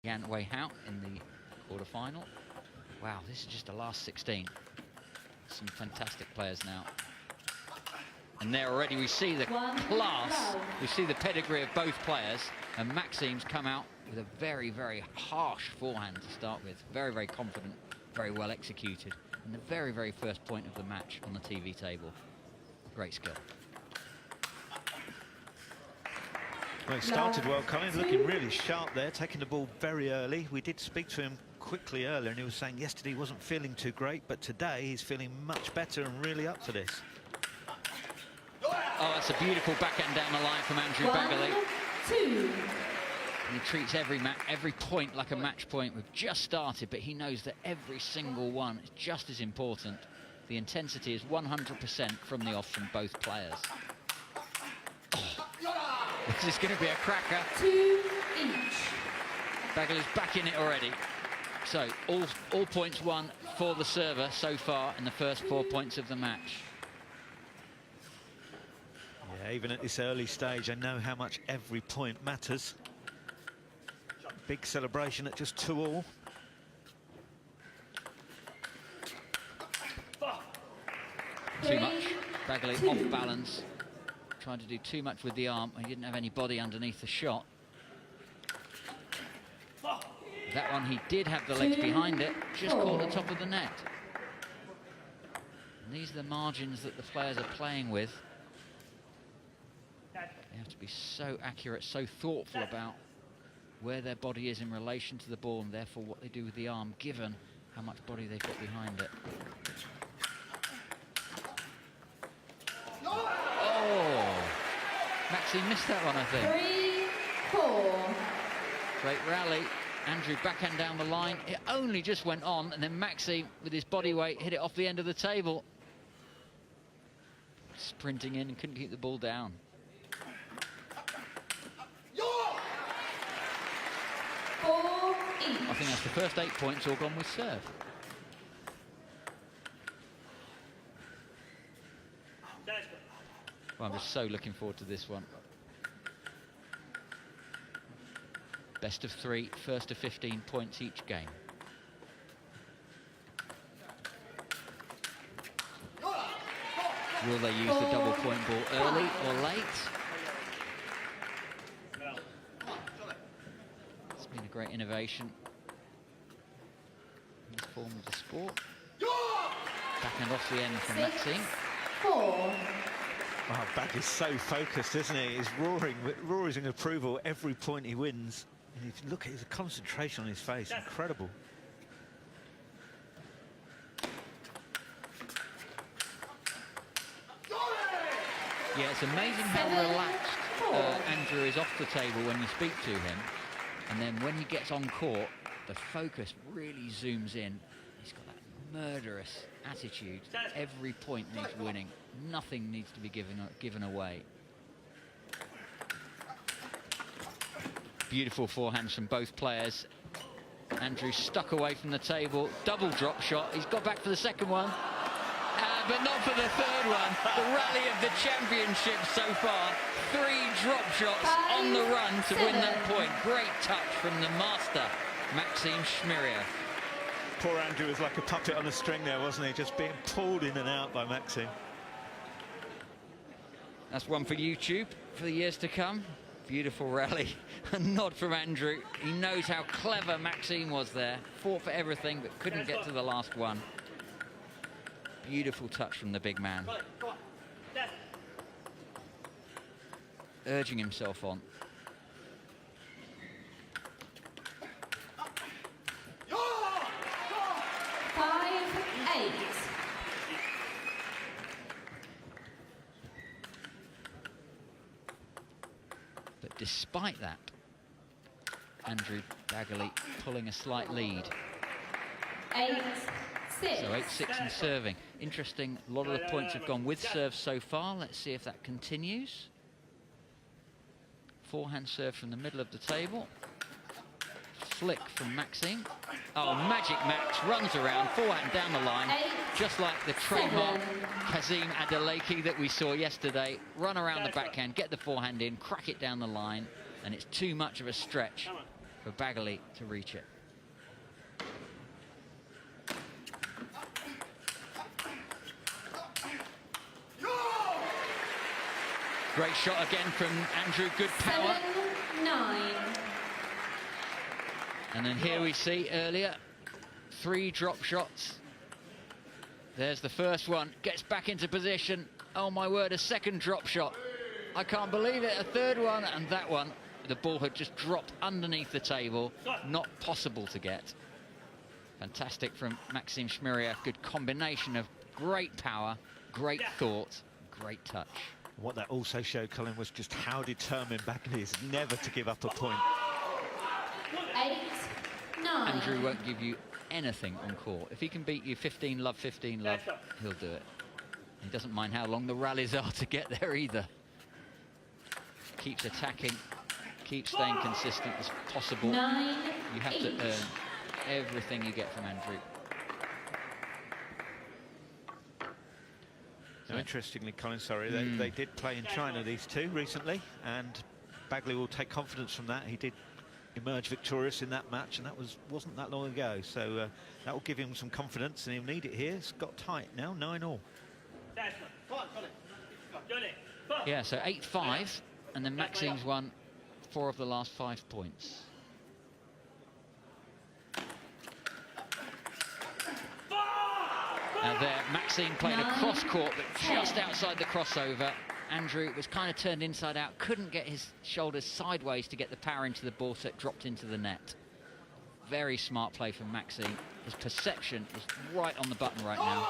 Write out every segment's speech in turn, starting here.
Yan Wei Hao in the quarter-final. Wow, this is just the last 16. Some fantastic players now. And there already we see the class, we see the pedigree of both players. And Maxim's come out with a very, very harsh forehand to start with. Very, very confident, very well executed. And the very, very first point of the match on the TV table. Great skill. Well, he started well, Colin, looking really sharp there, taking the ball very early. We did speak to him quickly earlier, and he was saying yesterday he wasn't feeling too great, but today he's feeling much better and really up for this. Oh, that's a beautiful backhand down the line from Andrew Baggaley. 1-2. And he treats every point like a match point. We've just started, but he knows that every single one is just as important. The intensity is 100% from the off from both players. Oh, this is going to be a cracker. 2 each. Baggaley's back in it already. So all points won for the server so far in the first 4 points of the match. Yeah, even at this early stage, I know how much every point matters. Big celebration at just 2-all. Too much. Baggaley off balance. Trying to do too much with the arm. He didn't have any body underneath the shot. That one, he did have the legs behind it, just caught the top of the net. And these are the margins that the players are playing with. They have to be so accurate, so thoughtful about where their body is in relation to the ball, and therefore what they do with the arm, given how much body they've got behind it. Oh! Maxim missed that one, I think. 3-4. Great rally. Andrew backhand down the line. It only just went on, and then Maxim, with his body weight, hit it off the end of the table. Sprinting in and couldn't keep the ball down. I think that's the first 8 points all gone with serve. Well, I'm just so looking forward to this one. Best of 3, first to 15 points each game. Will they use the double point ball early or late? It's been a great innovation in this form of the sport. Backhand off the end from Maxim. 4. Wow, Bag is so focused, isn't he? He's roaring in approval every point he wins. And if you look at his concentration on his face, incredible. Yeah, it's amazing how relaxed Andrew is off the table when you speak to him. And then when he gets on court, the focus really zooms in. He's got that murderous attitude. Every point needs winning. Nothing needs to be given away. Beautiful forehands from both players. Andrew stuck away from the table. Double drop shot. He's got back for the second one. But not for the third one. The rally of the championship so far. 3 drop shots on the run to win that point. Great touch from the master, Maxim Shmyrev. Poor Andrew was like a puppet on a string there, wasn't he? Just being pulled in and out by Maxim. That's one for YouTube for the years to come. Beautiful rally. A nod from Andrew. He knows how clever Maxim was there. Fought for everything, but couldn't get to the last one. Beautiful touch from the big man. Urging himself on. But despite that, Andrew Baggaley pulling a slight lead. 8-6. So 8-6 in serving. Interesting, a lot of the points have gone with serve so far. Let's see if that continues. Forehand serve from the middle of the table. Flick from Maxim. Oh, magic match, runs around, forehand down the line. Just like the trademark Kazim Adeleke that we saw yesterday. Run around the backhand, get the forehand in, crack it down the line. And it's too much of a stretch for Baggaley to reach it. Great shot again from Andrew, good power. 7-9. And then here we see earlier, 3 drop shots. There's the first one, gets back into position. Oh my word, a second drop shot. I can't believe it, a third one, and that one, the ball had just dropped underneath the table. Not possible to get. Fantastic from Maxim Shmyrev, good combination of great power, great thought, great touch. What that also showed, Colin, was just how determined Baggaley is never to give up a point. 8-9. Andrew won't give you anything on court. If he can beat you 15 love, 15 love, he'll do it. He doesn't mind how long the rallies are to get there either. Keeps attacking, keeps staying consistent as possible. 9-8. You have to earn everything you get from Andrew. Now, interestingly, Colin, sorry, they did play in China, these two, recently, and Baggaley will take confidence from that. He did emerge victorious in that match, and that wasn't that long ago, so that will give him some confidence, and he'll need it here. It's got tight now, 9-all. Yeah, so 8-5, and then Maxim's won 4 of the last 5 points. Now there, Maxim played a cross court, but just outside the crossover. Andrew was kind of turned inside out, couldn't get his shoulders sideways to get the power into the ball, so it dropped into the net. Very smart play from Maxim. His perception is right on the button right now.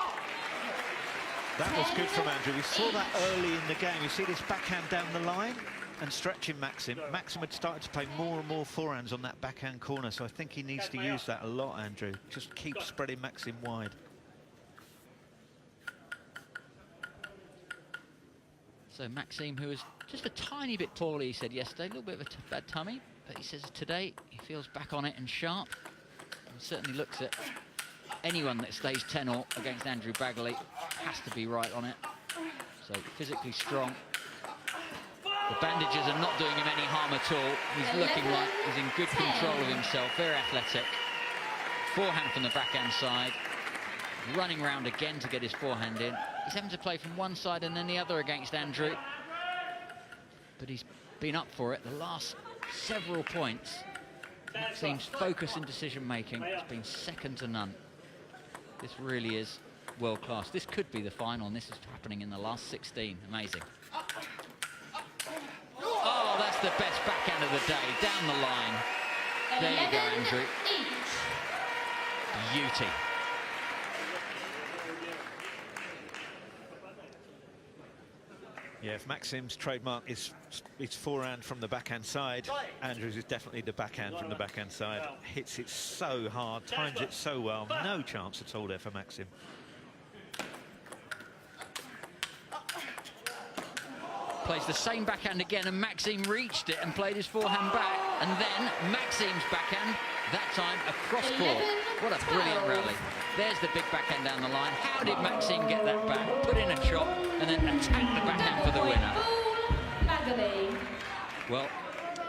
That was good from Andrew. We saw that early in the game. You see this backhand down the line and stretching Maxim. Maxim had started to play more and more forehands on that backhand corner, so I think he needs to use that a lot, Andrew. Just keep spreading Maxim wide. So Maxim, who was just a tiny bit poorly, he said yesterday, a little bit of a bad tummy, but he says today he feels back on it and sharp. And certainly looks at anyone that stays 10-all against Andrew Baggaley has to be right on it. So physically strong. The bandages are not doing him any harm at all. He's looking like he's in good control of himself, very athletic. Forehand from the backhand side. Running round again to get his forehand in. He's having to play from one side and then the other against Andrew. But he's been up for it the last several points. Maxim's focus in decision-making has been second to none. This really is world-class. This could be the final, and this is happening in the last 16. Amazing. Oh, that's the best backhand of the day. Down the line. There you go, Andrew. Beauty. Yeah, if Maxim's trademark is forehand from the backhand side, Andrew's is definitely the backhand from the backhand side. Hits it so hard, times it so well. No chance at all there for Maxim. Plays the same backhand again, and Maxim reached it and played his forehand back. And then Maxim's backhand, that time across court. What a brilliant rally. There's the big backhand down the line. How did Maxim get that back? Put in a chop and then attack the backhand for the winner. Well,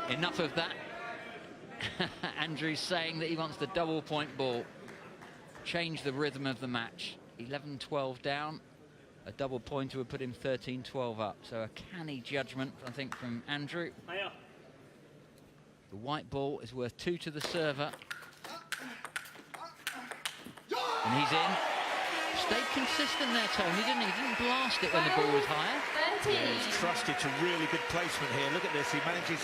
enough of that. Andrew's saying that he wants the double point ball. Change the rhythm of the match. 11-12 down. A double pointer would put him 13-12 up. So a canny judgment, I think, from Andrew. The white ball is worth 2 to the server. And he's in. Stayed consistent there, Tony, didn't he? He didn't blast it when the ball was higher. Yeah, he's trusted to really good placement here. Look at this. He manages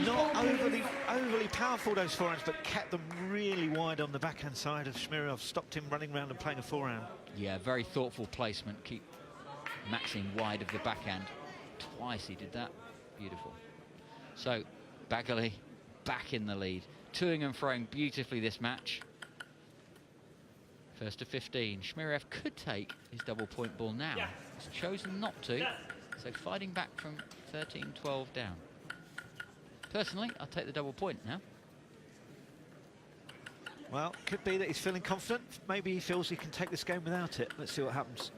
not overly powerful, those forehands, but kept them really wide on the backhand side of Shmyrev. Stopped him running around and playing a forehand. Yeah, very thoughtful placement. Keep Maxim wide of the backhand. Twice he did that. Beautiful. So, Baggaley back in the lead. Toing and froing beautifully this match. First to 15. Shmyrev could take his double point ball now. He's chosen not to. So fighting back from 13-12 down. Personally, I'll take the double point now. Well, could be that he's feeling confident. Maybe he feels he can take this game without it. Let's see what happens.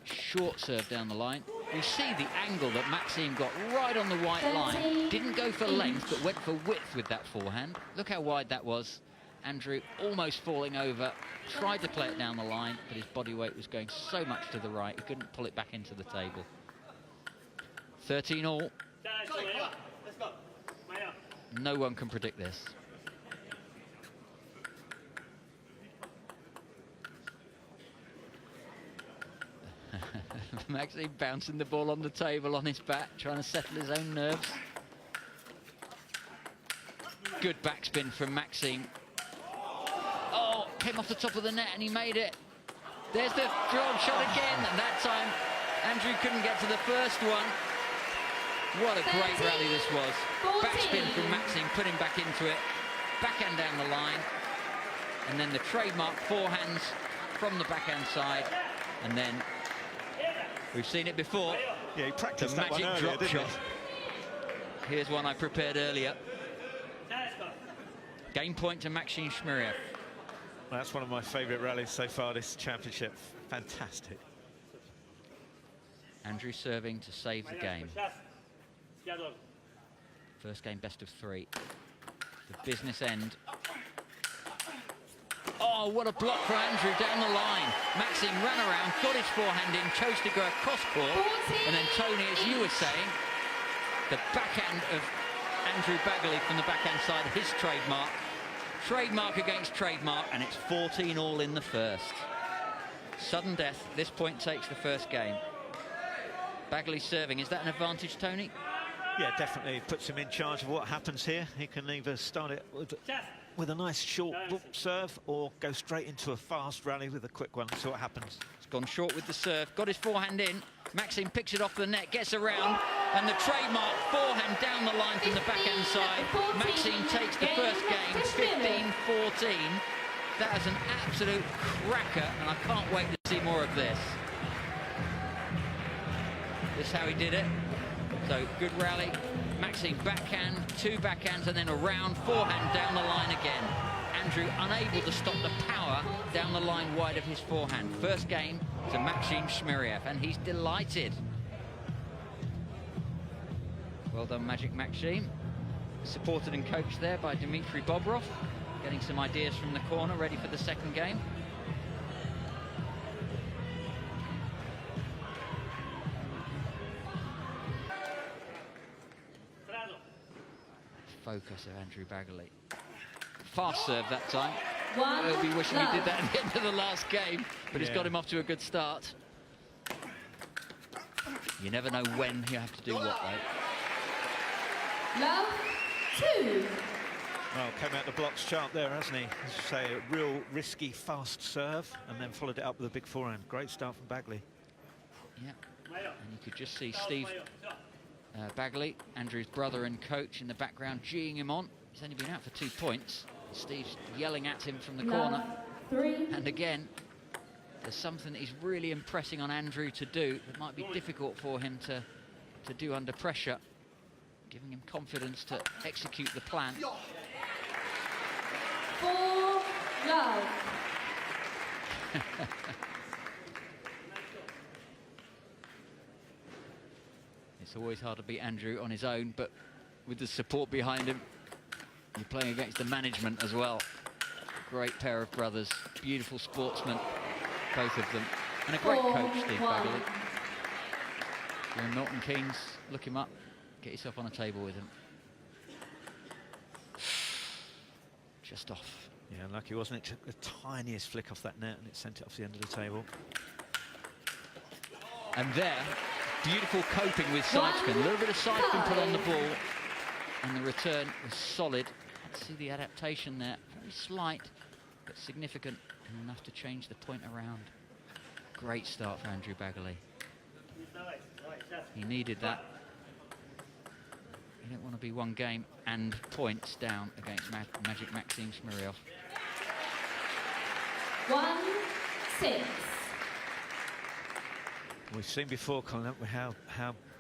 Short serve down the line. You see the angle that Maxim got right on the white line. Didn't go for length, but went for width with that forehand. Look how wide that was. Andrew almost falling over, tried to play it down the line, but his body weight was going so much to the right, he couldn't pull it back into the table. 13 all. No one can predict this. Maxim bouncing the ball on the table on his back, trying to settle his own nerves. Good backspin from Maxim. Oh, came off the top of the net and he made it. There's the drop shot again, and that time Andrew couldn't get to the first one. What a great rally this was. Backspin from Maxim, put him back into it. Backhand down the line. And then the trademark forehands from the backhand side. And then, we've seen it before. Yeah, he practiced the that magic one earlier, drop didn't shot. he? Here's one I prepared earlier. Game point to Maxim Shmyrev. Well, that's one of my favourite rallies so far this championship. Fantastic. Andrew serving to save the game. First game, best of 3. The business end. Oh, what a block for Andrew down the line. Maxim ran around, got his forehand in, chose to go across court. And then Tony, as you were saying, the backhand of Andrew Baggaley from the backhand side, his trademark. Trademark against trademark, and it's 14 all in the first. Sudden death, this point takes the first game. Baggaley serving, is that an advantage, Tony? Yeah, definitely puts him in charge of what happens here. He can either start it with a nice short serve or go straight into a fast rally with a quick one and see what happens. He's gone short with the serve, got his forehand in. Maxim picks it off the net, gets around, and the trademark forehand down the line from the backhand side. Maxim takes the first game, 15-14. That is an absolute cracker, and I can't wait to see more of this. This is how he did it. So, good rally. Maxim backhand, 2 backhands, and then around, forehand down the line again. Andrew unable to stop the power down the line wide of his forehand. First game to Maxim Shmyrev, and he's delighted. Well done, Magic Maxim. Supported and coached there by Dmitry Bobrov, getting some ideas from the corner, ready for the second game. Focus of Andrew Baggaley. Fast serve that time. He'll be wishing he did that at the end of the last game, but it's got him off to a good start. You never know when you have to do what, though. Love 2. Well, came out the blocks sharp there, hasn't he? As you say, a real risky, fast serve, and then followed it up with a big forehand. Great start from Baggaley. Yeah, and you could just see Steve Baggaley, Andrew's brother and coach, in the background, geeing him on. He's only been out for 2 points. Steve's yelling at him from the corner. 3. And again, there's something that he's really impressing on Andrew to do that might be difficult for him to do under pressure, giving him confidence to execute the plan. 4 love. It's always hard to beat Andrew on his own, but with the support behind him, you're playing against the management as well. Great pair of brothers, beautiful sportsmen, both of them. And a great coach, Steve Baggaley. If you're in Milton Keynes, look him up, get yourself on a table with him. Just off. Yeah, lucky, wasn't it? Took the tiniest flick off that net and it sent it off the end of the table. And there, beautiful coping with side spin. A little bit of side spin put on the ball, and the return was solid. Let's see the adaptation there. Very slight, but significant, and enough to change the point around. Great start for Andrew Baggaley. He needed that. You don't want to be one game and points down against Magic Maxim Shmyrev. 1-6. We've seen before, Colin, haven't we, how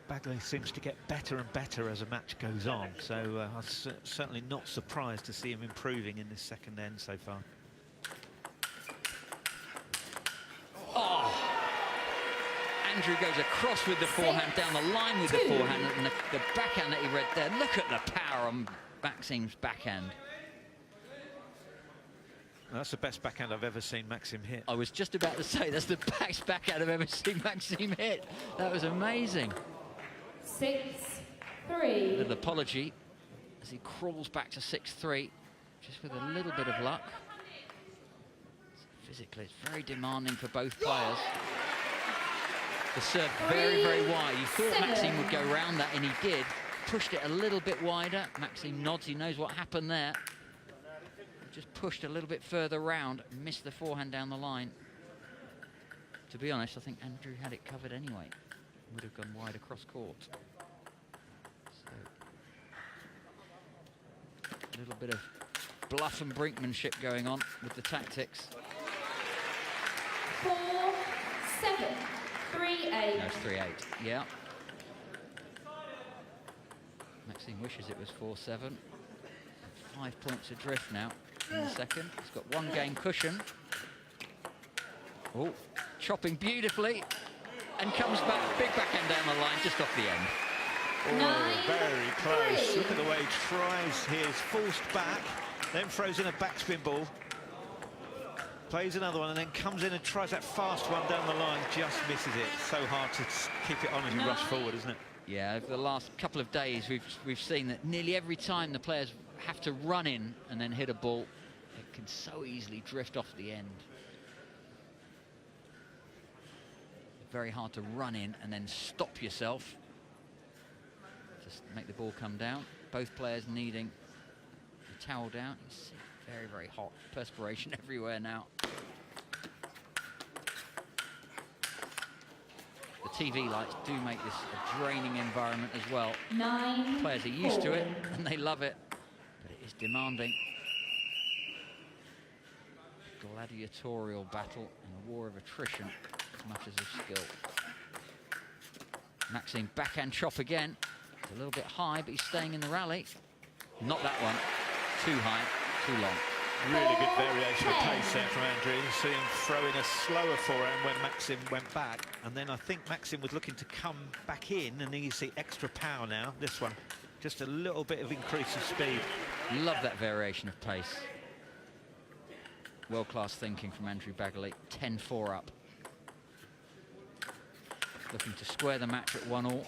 Baggaley seems to get better and better as a match goes on. So I'm certainly not surprised to see him improving in this second end so far. Oh! Andrew goes across with the forehand, down the line with the forehand, and the backhand that he read there. Look at the power on Maxim's backhand. That's the best backhand I've ever seen Maxim hit. I was just about to say, that's the best backhand I've ever seen Maxim hit. That was amazing. 6-3. A little apology as he crawls back to 6-3, just with a little bit of luck. Physically, it's very demanding for both players. The serve very, very wide. You thought Maxim would go round that, and he did. Pushed it a little bit wider. Maxim nods, he knows what happened there. Just pushed a little bit further round, missed the forehand down the line. To be honest, I think Andrew had it covered anyway. Would have gone wide across court. So, a little bit of bluff and brinkmanship going on with the tactics. 4-7. 3-8. No, it's 3-8, yeah. Maxim wishes it was 4-7. 5 points adrift now in the second. He's got one game cushion. Oh, chopping beautifully. And comes back, big backhand down the line, just off the end. Oh, very close. Look at the way he tries. He is forced back, then throws in a backspin ball. Plays another one and then comes in and tries that fast one down the line, just misses it. So hard to keep it on as you rush forward, isn't it? Yeah, over the last couple of days, we've seen that nearly every time the players have to run in and then hit a ball, it can so easily drift off the end. Very hard to run in and then stop yourself. Just make the ball come down. Both players needing the towel down. You see, very, very hot. Perspiration everywhere now. The TV lights do make this a draining environment as well. 9-4. Players are used to it and they love it, but it is demanding. Gladiatorial battle and a war of attrition as much as of skill. Maxim backhand chop again. It's a little bit high, but he's staying in the rally. Not that one. Too high, too long. Really good variation of pace there from Andrew. You see him throw in a slower forehand when Maxim went back. And then I think Maxim was looking to come back in, and then you see extra power now. This one, just a little bit of increase of speed. Love that variation of pace. World-class thinking from Andrew Baggaley. 10-4 up. Looking to square the match at 1-1.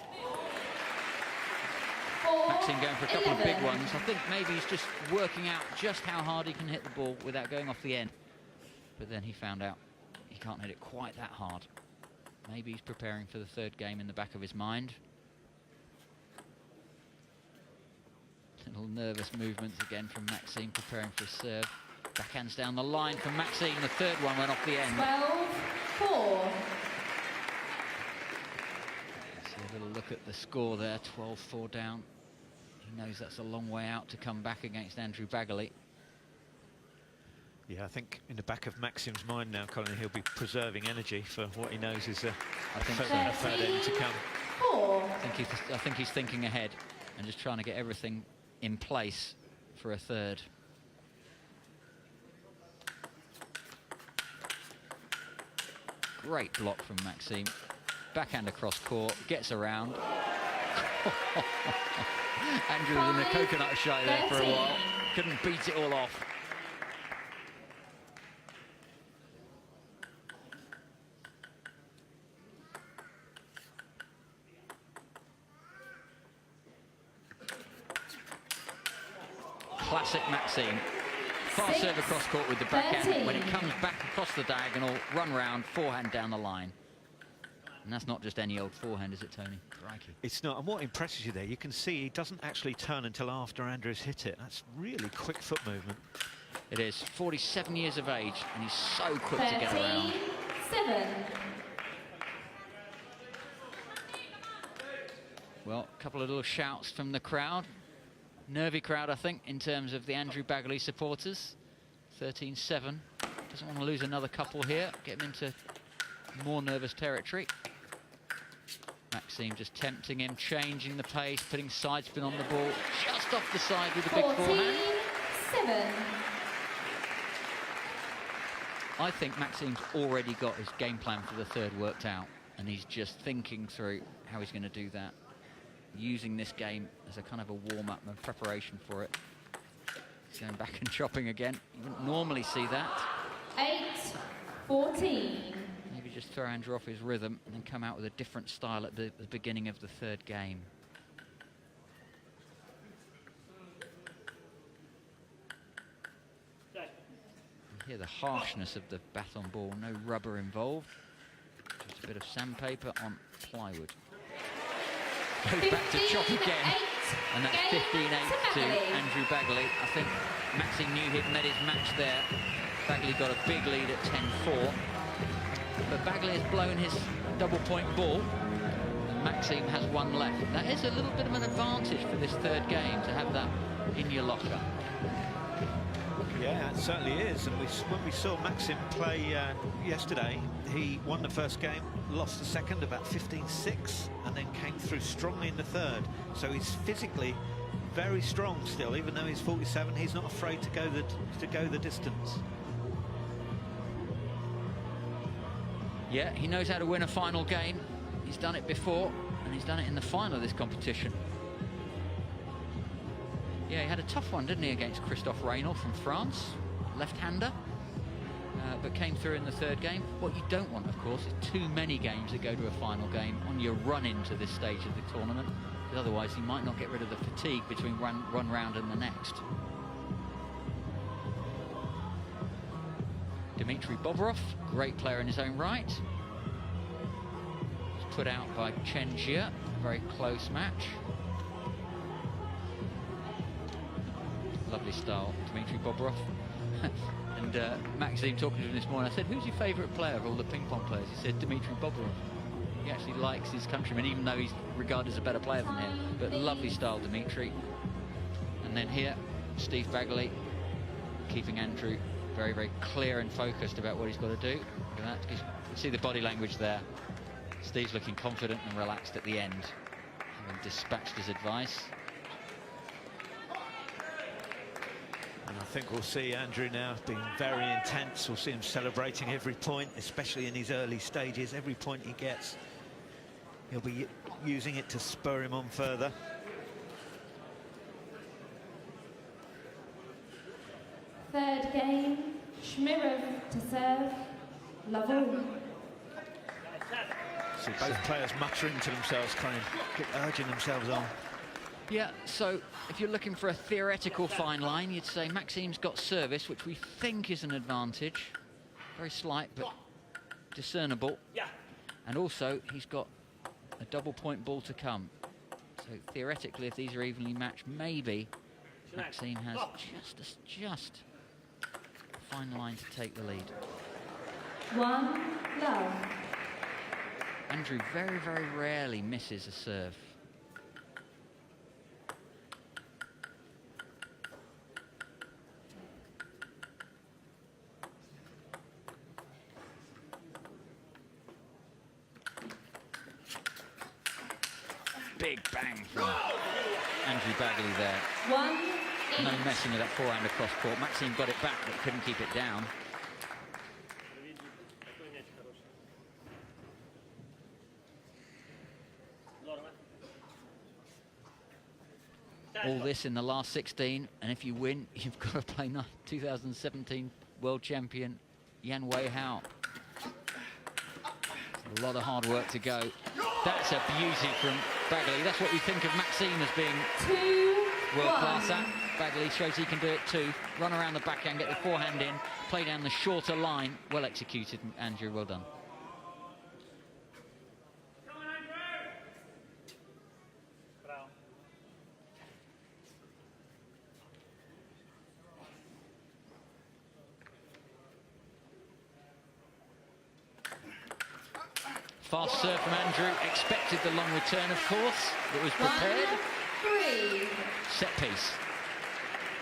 Maxim going for a couple of big ones. I think maybe he's just working out just how hard he can hit the ball without going off the end. But then he found out he can't hit it quite that hard. Maybe he's preparing for the third game in the back of his mind. Little nervous movements again from Maxim, preparing for his serve. Backhands down the line from Maxim. The third one went off the end. 12-4. A little look at the score there, 12-4 down. He knows that's a long way out to come back against Andrew Baggaley. Yeah, I think in the back of Maxim's mind now, Colin, he'll be preserving energy for what he knows is a third end to come. I think he's thinking ahead and just trying to get everything in place for a third. Great block from Maxim. Backhand across court, gets around. Andrew was in the coconut shy there for a while. Couldn't beat it all off. Classic Maxim. Fast serve across court with the backhand. When it comes back across the diagonal, run round, forehand down the line. And that's not just any old forehand, is it, Tony? Crikey. It's not. And what impresses you there, you can see he doesn't actually turn until after Andrew's hit it. That's really quick foot movement. It is. 47 years of age, and he's so quick to get around. 7. Well, a couple of little shouts from the crowd. Nervy crowd, I think, in terms of the Andrew Baggaley supporters. 13-7. Doesn't want to lose another couple here. Get him into more nervous territory. Maxim just tempting him, changing the pace, putting side spin on the ball. Just off the side with a big forehand. 14-7. I think Maxim's already got his game plan for the third worked out. And he's just thinking through how he's going to do that, using this game as a kind of a warm-up and preparation for it. He's going back and chopping again. You wouldn't normally see that. 8-14. Maybe just throw Andrew off his rhythm and then come out with a different style at the beginning of the third game. You hear the harshness of the baton ball, no rubber involved. Just a bit of sandpaper on plywood. Goes back to chop again. And that's 15-8 to Andrew Baggaley. I think Maxim knew he'd met his match there. Baggaley got a big lead at 10-4. But Baggaley has blown his double-point ball. And Maxim has one left. That is a little bit of an advantage for this third game, to have that in your locker. Yeah, it certainly is. And when we saw Maxim play yesterday, he won the first game, lost the second about 15-6, and then came through strongly in the third. So he's physically very strong still, even though he's 47. He's not afraid to go the distance. Yeah, he knows how to win a final game. He's done it before, and he's done it in the final of this competition. Yeah, he had a tough one, didn't he, against Christophe Reynal from France, left-hander, but came through in the third game. What you don't want, of course, is too many games that go to a final game on your run into this stage of the tournament, because otherwise you might not get rid of the fatigue between one round and the next. Dmitry Bobrov, great player in his own right. Was put out by Chen Jie, a very close match. Lovely style, Dmitry Bobrov. And Maxim talking to him this morning, I said, who's your favourite player of all the ping pong players? He said, Dmitry Bobrov. He actually likes his countryman, even though he's regarded as a better player than him. But lovely style, Dmitry. And then here, Steve Baggaley, keeping Andrew very, very clear and focused about what he's got to do. Look at that. You can see the body language there. Steve's looking confident and relaxed at the end, having dispatched his advice. And I think we'll see Andrew now being very intense. We'll see him celebrating every point, especially in these early stages. Every point he gets, he'll be using it to spur him on further. Third game, Shmyrev to serve, Lavon. See both players muttering to themselves, kind of urging themselves on. Yeah, so if you're looking for a theoretical fine line, you'd say Maxim's got service, which we think is an advantage. Very slight, but discernible. Yeah. And also, he's got a double-point ball to come. So theoretically, if these are evenly matched, maybe Maxim has just a fine line to take the lead. 1-love. Andrew very, very rarely misses a serve. Big bang from Andrew Baggaley there. 1-8. No messing with that forehand across court. Maxim got it back but couldn't keep it down. All this in the last 16, and if you win, you've got to play 2017 world champion Yan Wei Hao. A lot of hard work to go. That's a beauty from Baggaley. That's what we think of Maxim as being world-class at. Baggaley shows he can do it too. Run around the backhand, get the forehand in, play down the shorter line. Well executed, Andrew. Well done. Fast serve from Andrew. Expected the long return, of course. It was prepared. 1-3. Set piece.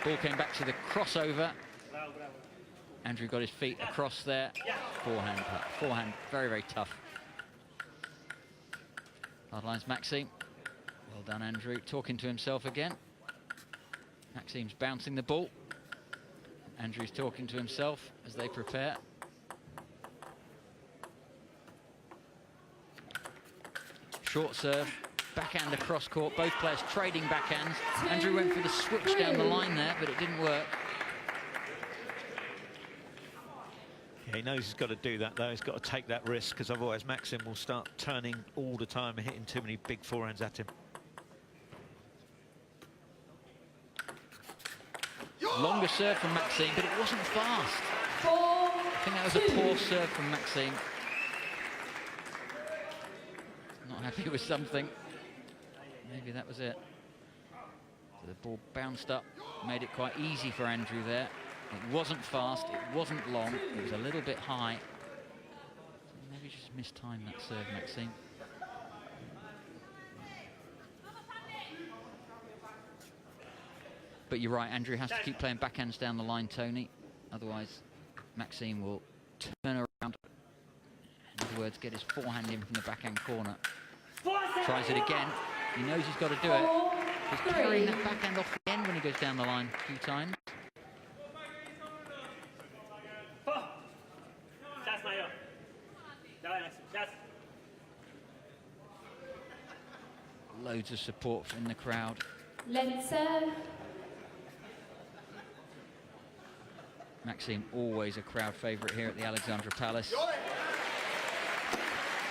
Ball came back to the crossover. Andrew got his feet across there. Forehand, forehand, very, very tough. Hard lines, Maxim. Well done, Andrew. Talking to himself again. Maxim's bouncing the ball. Andrew's talking to himself as they prepare. Short serve, backhand across court, both players trading backhands. Andrew went for the switch down the line there, but it didn't work. Yeah, he knows he's got to do that, though. He's got to take that risk, because otherwise Maxim will start turning all the time and hitting too many big forehands at him. Longer serve from Maxim, but it wasn't fast. 4-2. I think that was a poor serve from Maxim. Not happy with something. Maybe that was it. So the ball bounced up, made it quite easy for Andrew there. It wasn't fast, it wasn't long, it was a little bit high. Maybe just mistimed that serve, Maxim. But you're right, Andrew has to keep playing backhands down the line, Tony. Otherwise, Maxim will turn around. In other words, get his forehand in from the backhand corner. Tries it again. He knows he's got to do it. He's carrying that backhand off the end when he goes down the line a few times. Loads of support from the crowd. Let's serve. Maxim, always a crowd favourite here at the Alexandra Palace.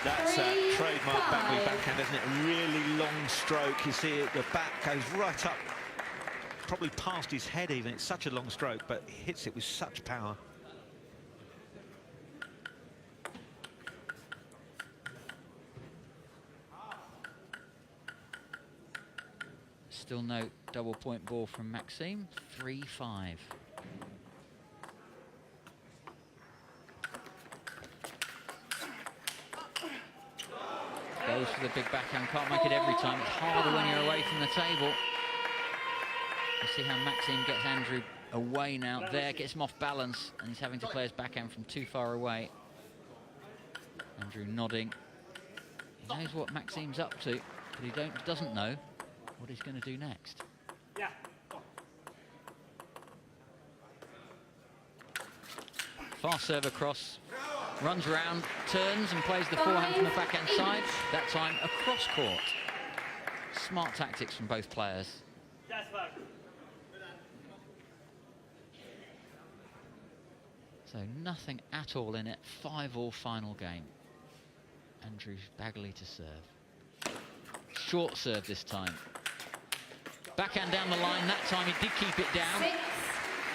That's a trademark Baggaley backhand, isn't it? A really long stroke. You see it, the back goes right up, probably past his head even. It's such a long stroke, but he hits it with such power. Still no double point ball from Maxim. 3-5. Goes for the big backhand, can't make it every time. It's harder when you're away from the table. You see how Maxim gets Andrew away now. There, gets him off balance, and he's having to play his backhand from too far away. Andrew nodding. He knows what Maxim's up to, but he doesn't know what he's going to do next. Yeah. Fast serve across. Runs around, turns and plays the forehand from the backhand side. That time across court. Smart tactics from both players. So nothing at all in it. 5-all final game. Andrew Baggaley to serve. Short serve this time. Backhand down the line. That time he did keep it down.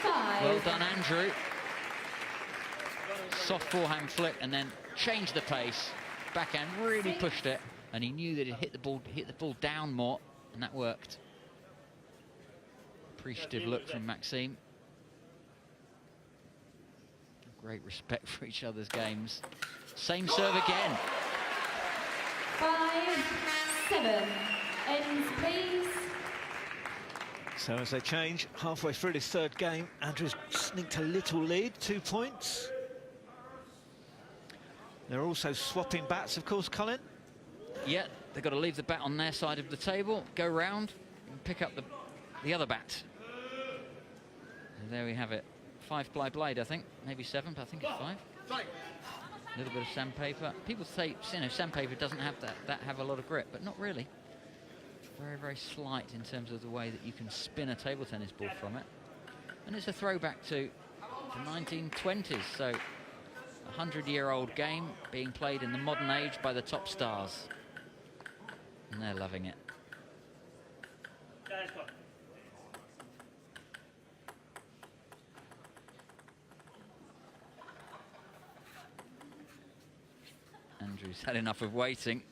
6-5. Well done, Andrew. Soft forehand flick and then changed the pace. Backhand really pushed it, and he knew that it hit the ball down more, and that worked. Appreciative look from Maxim. Great respect for each other's games. Same serve again. 5-7. Ends, please. So as they change, halfway through this third game, Andrew's sneaked a little lead, 2 points. They're also swapping bats, of course, Colin. Yeah, they've got to leave the bat on their side of the table, go round and pick up the other bat. And there we have it. 5-ply blade, I think. Maybe 7, but I think it's 5. A little bit of sandpaper. People say, you know, sandpaper doesn't have that have a lot of grip, but not really. Very, very slight in terms of the way that you can spin a table tennis ball from it. And it's a throwback to the 1920s, so a 100-year-old game being played in the modern age by the top stars. And they're loving it. Andrew's had enough of waiting.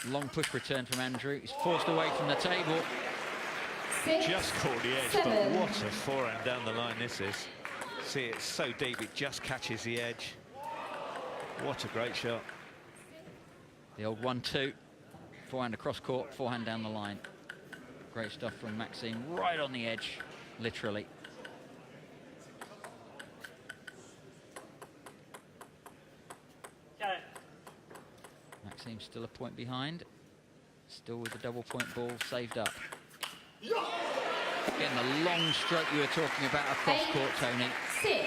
Long push return from Andrew. He's forced away from the table. 6, Just caught the edge, 7. but what a forehand down the line this is. See, it's so deep, it just catches the edge. What a great shot. The old 1-2. Forehand across court, forehand down the line. Great stuff from Maxim, right on the edge, literally. Maxim's still a point behind. Still with the double point ball saved up. Again, the long stroke you were talking about across court, Tony. 6.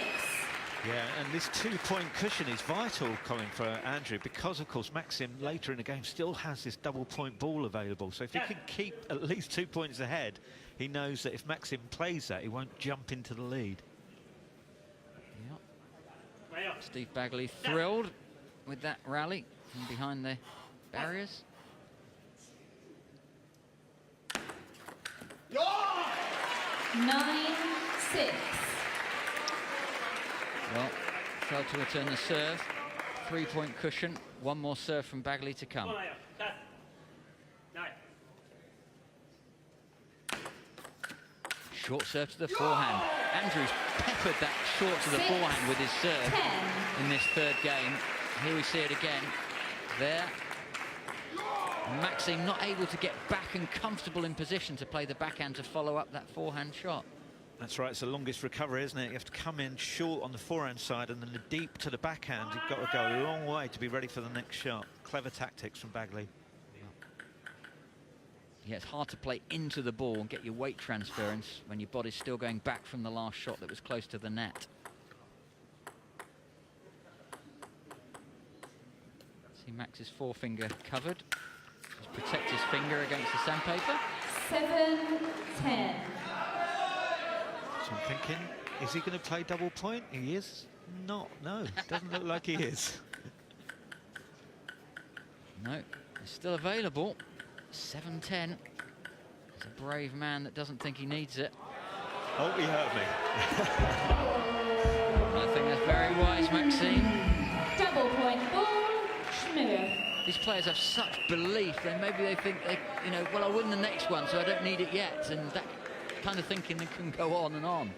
Yeah, and this 2-point cushion is vital, Colin, for Andrew, because, of course, Maxim later in the game still has this double-point ball available. So if he can keep at least 2 points ahead, he knows that if Maxim plays that, he won't jump into the lead. Yep. Steve Baggaley thrilled with that rally from behind the barriers. 9-6. Well, failed to return the serve. 3-point cushion. One more serve from Baggaley to come. Short serve to the forehand. Andrew's peppered that short to the forehand with his serve in this third game. Here we see it again. There. Maxim not able to get back and comfortable in position to play the backhand to follow up that forehand shot. That's right, it's the longest recovery, isn't it? You have to come in short on the forehand side and then the deep to the backhand. You've got to go a long way to be ready for the next shot. Clever tactics from Baggaley. Yeah, it's hard to play into the ball and get your weight transference when your body's still going back from the last shot that was close to the net. See Max's forefinger covered. Just protect his finger against the sandpaper. 7-10. So I'm thinking, is he going to play double point? He is not. No, doesn't look like he is. No, it's still available. 7-10. He's a brave man that doesn't think he needs it. Oh, he heard me. I think that's very wise, Maxime. Double point ball, Shmyrev. These players have such belief, then maybe they think, you know, well, I'll win the next one, so I don't need it yet. And that kind of thinking that can go on and on.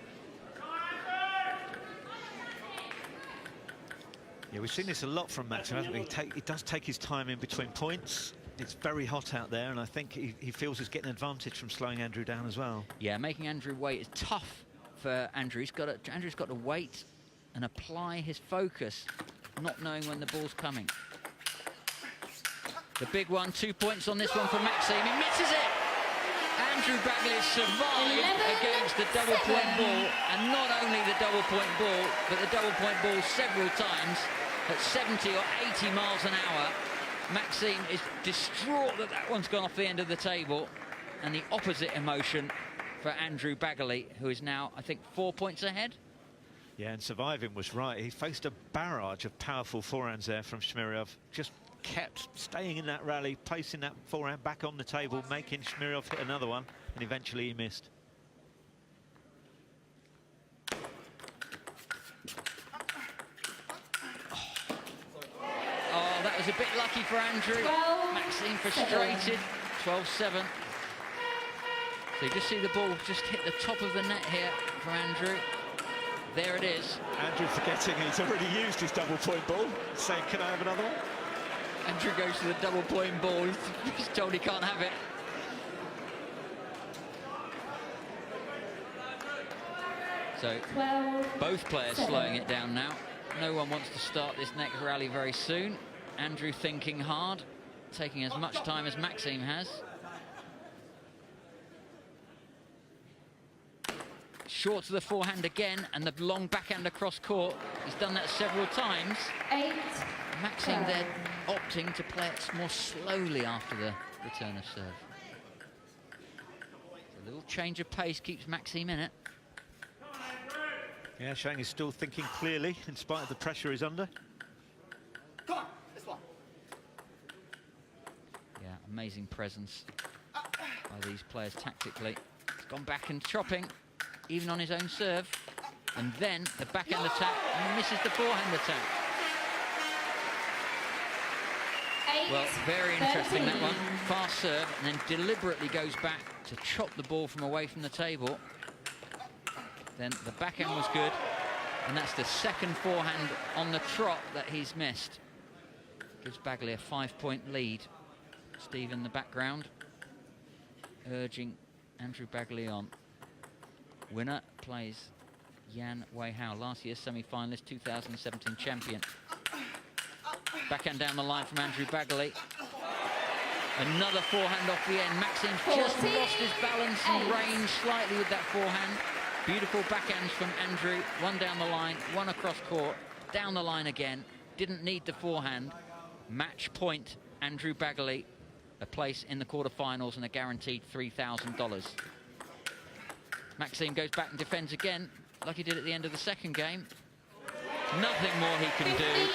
Yeah, we've seen this a lot from Maxim, haven't we? He does take his time in between points. It's very hot out there, and I think he feels he's getting an advantage from slowing Andrew down as well. Yeah, making Andrew wait is tough for Andrew. Andrew's got to wait and apply his focus, not knowing when the ball's coming. The big one, 2 points on this one for Maxim. He misses it! Andrew Baggaley survived against the double-point ball, and not only the double-point ball, but the double-point ball several times at 70 or 80 miles an hour. Maxim is distraught that that one's gone off the end of the table, and the opposite emotion for Andrew Baggaley, who is now, I think, 4 points ahead. Yeah, and surviving was right. He faced a barrage of powerful forehands there from Shmyrev. Just kept staying in that rally, placing that forehand back on the table, making Shmyrev hit another one, and eventually he missed. Oh, that was a bit lucky for Andrew. Maxim frustrated. 12-7. So you just see the ball just hit the top of the net here for Andrew. There it is. Andrew forgetting he's already used his double-point ball, saying, can I have another one? Andrew goes to the double-point ball. He's told he can't have it. So both players slowing it down now. No one wants to start this next rally very soon. Andrew thinking hard, taking as much time as Maxim has. Short to the forehand again, and the long backhand across court. He's done that several times. 8. Maxim there opting to play it more slowly after the return of serve. A little change of pace keeps Maxim in it. Yeah, showing he's still thinking clearly in spite of the pressure he's under. Yeah, amazing presence by these players tactically. He's gone back and chopping, even on his own serve. And then the backhand attack, and he misses the forehand attack. Well, very interesting, that one. Fast serve, and then deliberately goes back to chop the ball from away from the table. Then the backhand was good, and that's the second forehand on the trot that he's missed. Gives Baggaley a 5-point lead. Steve in the background, urging Andrew Baggaley on. Winner plays Yan Weihao, last year's semi-finalist, 2017 champion. Backhand down the line from Andrew Baggaley. Another forehand off the end. Maxim's just lost his balance and range slightly with that forehand. Beautiful backhands from Andrew. One down the line, one across court, down the line again. Didn't need the forehand. Match point, Andrew Baggaley. A place in the quarterfinals and a guaranteed $3,000. Maxim goes back and defends again, like he did at the end of the second game. Nothing more he can do.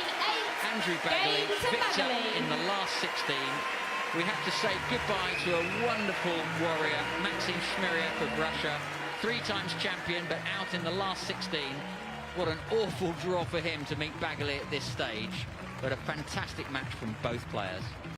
Andrew Baggaley, victor in the last 16. We have to say goodbye to a wonderful warrior, Maxim Shmyrev of Russia. 3 times champion, but out in the last 16. What an awful draw for him to meet Baggaley at this stage. But a fantastic match from both players.